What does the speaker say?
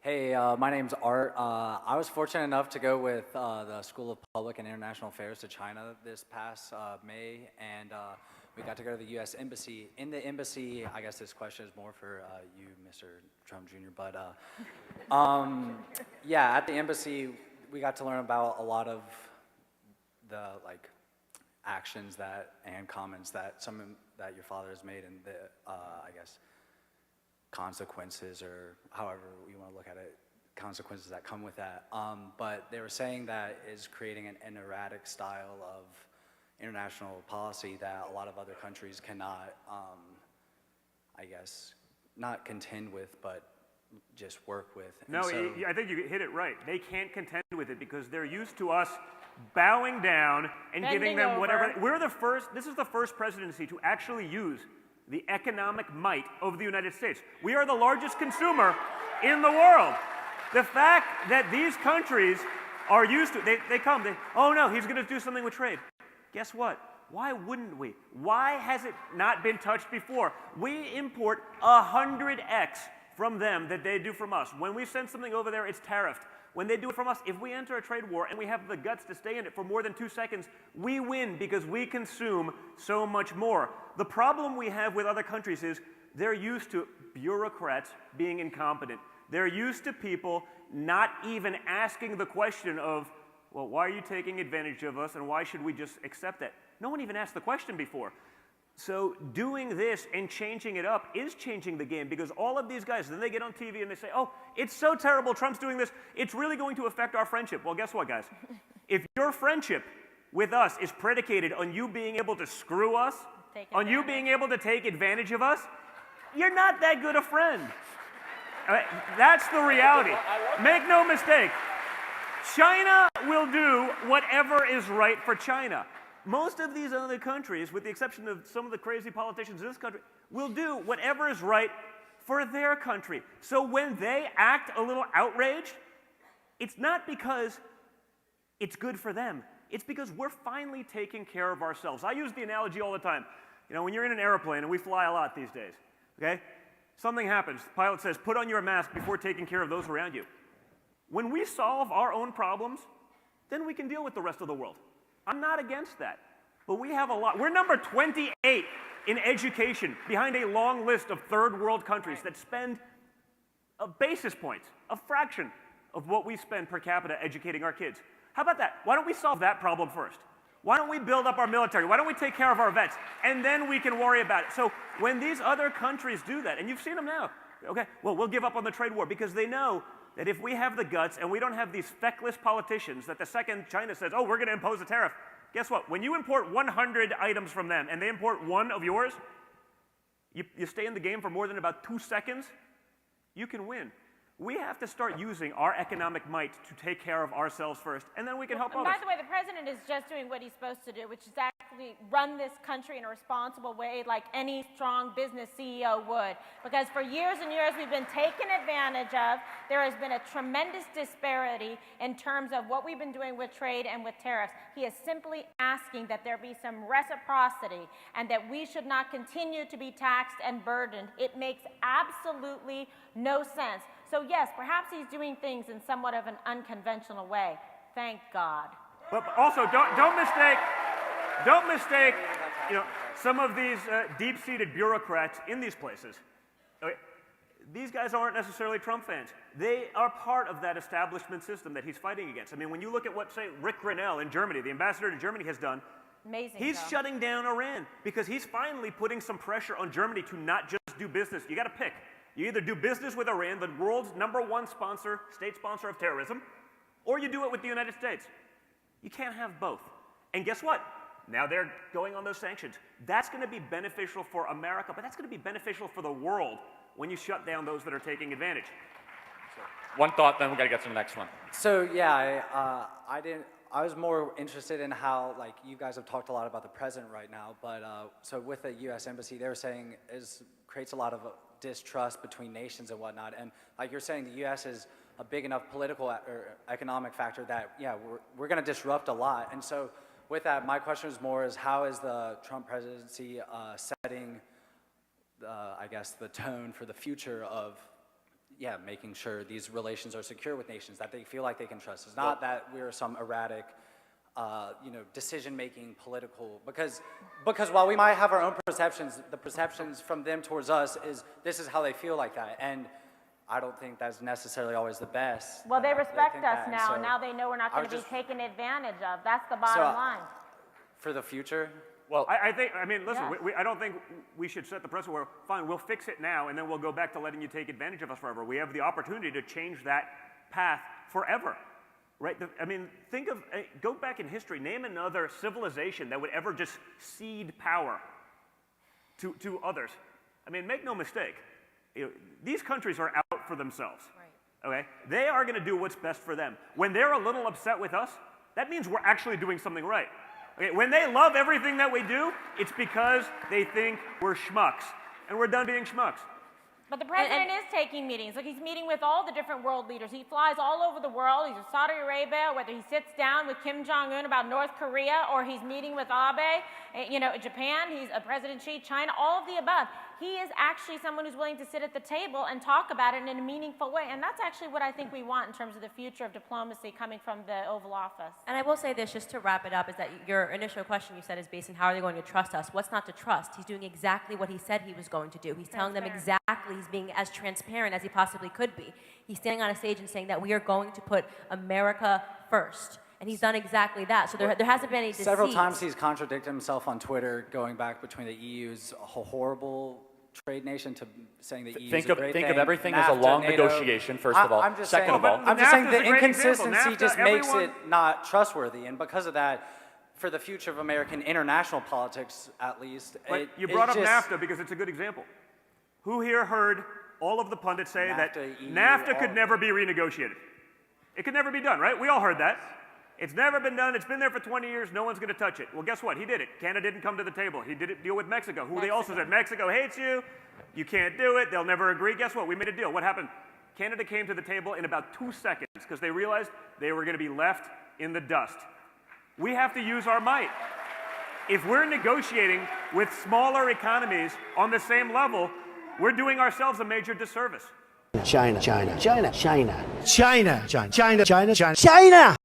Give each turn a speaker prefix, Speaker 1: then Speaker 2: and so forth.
Speaker 1: Hey, my name's Art. I was fortunate enough to go with the School of Public and International Affairs to China this past May, and we got to go to the U.S. Embassy. In the embassy, I guess this question is more for you, Mr. Trump Jr., but yeah, at the embassy, we got to learn about a lot of the actions and comments that that your father has made, and the I guess consequences, or however you want to look at it, consequences that come with that. But they were saying that is creating an erratic style of international policy that a lot of other countries cannot, I guess, not contend with, but just work with.
Speaker 2: No, I think you hit it right. They can't contend with it because they're used to us bowing down and giving them whatever. This is the first presidency to actually use the economic might of the United States. We are the largest consumer in the world. The fact that these countries are used to, oh no, he's going to do something with trade. Guess what? Why wouldn't we? Why has it not been touched before? We import 100x from them that they do from us. When we send something over there, it's tariffed. When they do it from us, if we enter a trade war and we have the guts to stay in it for more than 2 seconds, we win because we consume so much more. The problem we have with other countries is they're used to bureaucrats being incompetent. They're used to people not even asking the question of, well, why are you taking advantage of us and why should we just accept that? No one even asked the question before. So doing this and changing it up is changing the game, because all of these guys, then they get on TV and they say, oh, it's so terrible, Trump's doing this, it's really going to affect our friendship. Well, guess what, guys? If your friendship with us is predicated on you being able to screw us, on you being able to take advantage of us, you're not that good a friend. That's the reality. Make no mistake. China will do whatever is right for China. Most of these other countries, with the exception of some of the crazy politicians in this country, will do whatever is right for their country. So when they act a little outraged, it's not because it's good for them. It's because we're finally taking care of ourselves. I use the analogy all the time. You know, when you're in an airplane, and we fly a lot these days, okay? Something happens. The pilot says, put on your mask before taking care of those around you. When we solve our own problems, then we can deal with the rest of the world. I'm not against that, but we have a lot. We're number 28 in education, behind a long list of third world countries that spend a basis points, a fraction of what we spend per capita educating our kids. How about that? Why don't we solve that problem first? Why don't we build up our military? Why don't we take care of our vets? And then we can worry about it. So when these other countries do that, and you've seen them now, okay, well, we'll give up on the trade war because they know that if we have the guts and we don't have these feckless politicians that the second China says, oh, we're going to impose a tariff, guess what? When you import 100 items from them and they import one of yours, you stay in the game for more than about 2 seconds, you can win. We have to start using our economic might to take care of ourselves first, and then we can help others.
Speaker 3: By the way, the president is just doing what he's supposed to do, which is actually run this country in a responsible way like any strong business CEO would. Because for years and years we've been taken advantage of. There has been a tremendous disparity in terms of what we've been doing with trade and with tariffs. He is simply asking that there be some reciprocity and that we should not continue to be taxed and burdened. It makes absolutely no sense. So yes, perhaps he's doing things in somewhat of an unconventional way. Thank God.
Speaker 2: But also, don't mistake, you know, some of these deep-seated bureaucrats in these places. Okay, these guys aren't necessarily Trump fans. They are part of that establishment system that he's fighting against. I mean, when you look at what, say, Rick Grenell in Germany, the ambassador to Germany, has done,
Speaker 3: amazing.
Speaker 2: He's shutting down Iran because he's finally putting some pressure on Germany to not just do business. You got to pick. You either do business with Iran, the world's #1 sponsor, state sponsor of terrorism, or you do it with the United States. You can't have both. And guess what? Now they're going on those sanctions. That's going to be beneficial for America, but that's going to be beneficial for the world when you shut down those that are taking advantage.
Speaker 4: So, one thought, then we got to get to the next one.
Speaker 1: So yeah, I was more interested in how, like, you guys have talked a lot about the president right now, but so with the U.S. Embassy, they were saying creates a lot of distrust between nations and whatnot, and like you're saying, the U.S. is a big enough political or economic factor that, yeah, we're going to disrupt a lot. And so with that, my question is more is how is the Trump presidency setting, I guess, the tone for the future of yeah, making sure these relations are secure with nations, that they feel like they can trust us, not that we're some erratic, decision-making political, because while we might have our own perceptions, the perceptions from them towards us is this is how they feel like that, and I don't think that's necessarily always the best.
Speaker 3: Well, they
Speaker 1: think
Speaker 3: respect us
Speaker 1: that, and
Speaker 3: now,
Speaker 1: so
Speaker 3: and now they know we're not
Speaker 1: I
Speaker 3: going to
Speaker 1: was
Speaker 3: be
Speaker 1: just-
Speaker 3: taken advantage of. That's the bottom line.
Speaker 1: For the future,
Speaker 4: Well,
Speaker 2: I mean, listen,
Speaker 3: Yes.
Speaker 2: I don't think we should set the precedent where, fine, we'll fix it now, and then we'll go back to letting you take advantage of us forever. We have the opportunity to change that path forever, right? Go back in history, name another civilization that would ever just cede power to others. I mean, make no mistake, these countries are out for themselves. Right. Okay? They are going to do what's best for them. When they're a little upset with us, that means we're actually doing something right. Okay? When they love everything that we do, it's because they think we're schmucks. And we're done being schmucks.
Speaker 3: But the president is taking meetings. Like, he's meeting with all the different world leaders. He flies all over the world. He's in Saudi Arabia, whether he sits down with Kim Jong-un about North Korea, or he's meeting with Abe, Japan, he's President Xi, China, all of the above. He is actually someone who's willing to sit at the table and talk about it in a meaningful way. And that's actually what I think we want in terms of the future of diplomacy coming from the Oval Office.
Speaker 5: And I will say this, just to wrap it up, is that your initial question you said is based on how are they going to trust us? What's not to trust? He's doing exactly what he said he was going to do. He's telling them exactly, he's being as transparent as he possibly could be. He's standing on a stage and saying that we are going to put America first. And he's done exactly that. So there hasn't been any deceit.
Speaker 1: several times he's contradicted himself on Twitter, going back between the EU's a horrible trade nation to saying the EU
Speaker 4: think
Speaker 1: is a great
Speaker 4: of
Speaker 1: thing,
Speaker 4: everything as a
Speaker 1: NAFTA,
Speaker 4: long
Speaker 1: NATO.
Speaker 4: negotiation, first of all.
Speaker 1: I'm just
Speaker 4: Second
Speaker 1: saying,
Speaker 4: of all,
Speaker 1: I'm just saying
Speaker 2: NAFTA's
Speaker 1: the
Speaker 2: a great example.
Speaker 1: inconsistency
Speaker 2: NAFTA,
Speaker 1: just makes
Speaker 2: everyone-
Speaker 1: it not trustworthy, and because of that, for the future of American international politics, at least,
Speaker 2: But you brought up NAFTA because it's a good example. Who here heard all of the pundits say that
Speaker 1: NAFTA, EU,
Speaker 2: NAFTA
Speaker 1: all
Speaker 2: could
Speaker 1: of
Speaker 2: never be renegotiated? It could never be done, right? We all heard that. It's never been done. It's been there for 20 years. No one's going to touch it. Well, guess what? He did it. Canada didn't come to the table. He did it deal with Mexico, who they also said, Mexico hates you. You can't do it. They'll never agree. Guess what? We made a deal. What happened? Canada came to the table in about 2 seconds because they realized they were going to be left in the dust. We have to use our might. If we're negotiating with smaller economies on the same level, we're doing ourselves a major disservice.
Speaker 6: China, China, China, China, China, China, China, China, China, China.